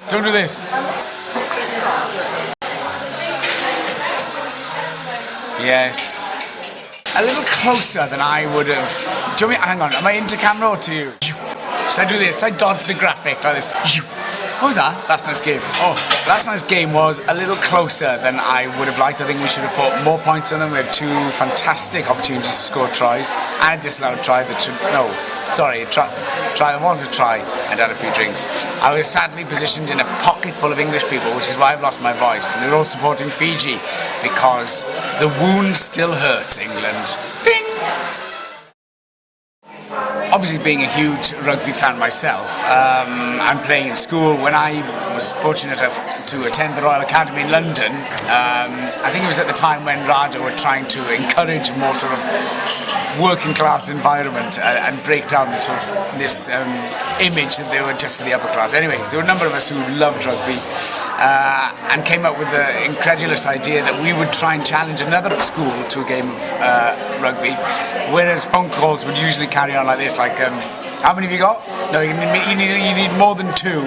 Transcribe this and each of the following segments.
Don't do this. Yes. A little closer than I would have. Do you want me? Hang on, am I into camera or to you? Should I do this? Should I dodge the graphic like this? What was that? Last night's game. Oh, last night's game was a little closer than I would have liked. I think we should have put more points on them. We had two fantastic opportunities to score tries. And a disallowed try that should... No, sorry, try was a try and had a few drinks. I was sadly positioned in a pocket full of English people, which is why I've lost my voice. And they're all supporting Fiji because the wound still hurts England. Ding! Obviously, being a huge rugby fan myself, I'm playing in school. When I was fortunate enough to attend the Royal Academy in London, I think it was at the time when RADA were trying to encourage a more sort of working class environment and break down this sort of image that they were just for the upper class. Anyway, there were a number of us who loved rugby and came up with the incredulous idea that we would try and challenge another school to a game of rugby, whereas phone calls would usually carry on like this, like, how many have you got? No, you need more than two.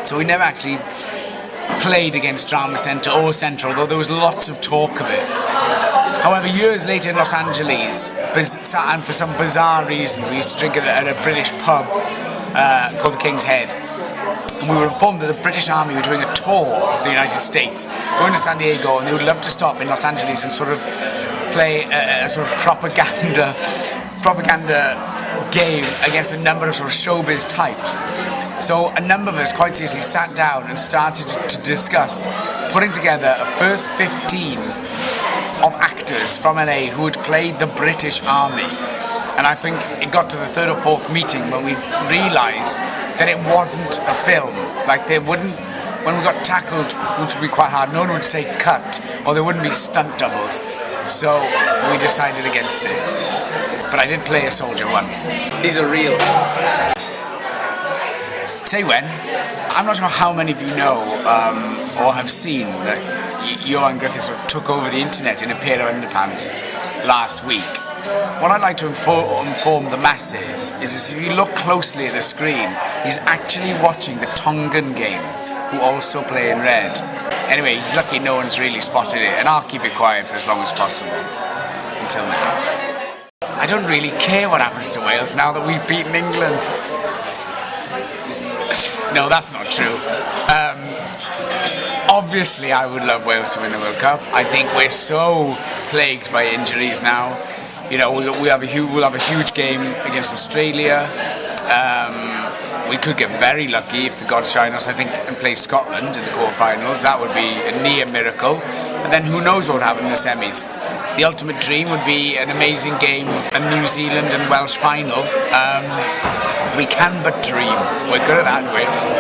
So we never actually played against Drama Centre or Central, though there was lots of talk of it. However, years later in Los Angeles, and for some bizarre reason, we used to drink at a British pub called the King's Head. And we were informed that the British Army were doing a tour of the United States, going to San Diego, and they would love to stop in Los Angeles and sort of play a sort of propaganda game against a number of sort of showbiz types. So a number of us quite seriously sat down and started to discuss putting together a first 15 of actors from LA who had played the British Army. And I think it got to the third or fourth meeting when we realised that it wasn't a film. Like, they wouldn't, when we got tackled, which would be quite hard, no one would say cut, or there wouldn't be stunt doubles. So we decided against it. But I did play a soldier once. These are real. Say when. I'm not sure how many of you know or have seen that Ioan Gruffudd sort of took over the internet in a pair of underpants last week. What I'd like to inform the masses is if you look closely at the screen, he's actually watching the Tongan game, who also play in red. Anyway, he's lucky no one's really spotted it, and I'll keep it quiet for as long as possible. Until now. I don't really care what happens to Wales now that we've beaten England. No, that's not true. Obviously, I would love Wales to win the World Cup. I think we're so plagued by injuries now. You know, we'll have a huge game against Australia. We could get very lucky if the gods shine us, I think, and play Scotland in the quarterfinals. That would be a near miracle. And then who knows what would happen in the semis. The ultimate dream would be an amazing game, a New Zealand and Welsh final. We can but dream. We're good at that, Wales.